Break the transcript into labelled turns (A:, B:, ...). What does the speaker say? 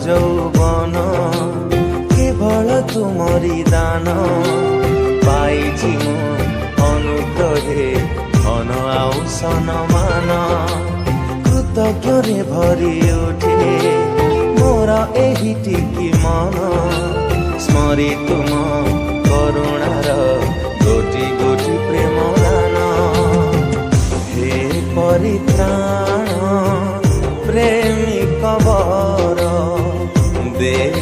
A: যৌবন কেবল তুমরি দান পাইছি মু অনুগ্রহে ধন আউ সম্মান কৃতজ্ঞরে ভরি উঠে মোর ଏହି ଟିକି ମନ ସ୍ମରି ତୁମ କରୁଣାର ଗୋଟି ଗୋଟି ପ୍ରେମ ଗାନ ହେ ପରିତ୍ରାଣ ପ୍ରେମିକ ବର ଦେ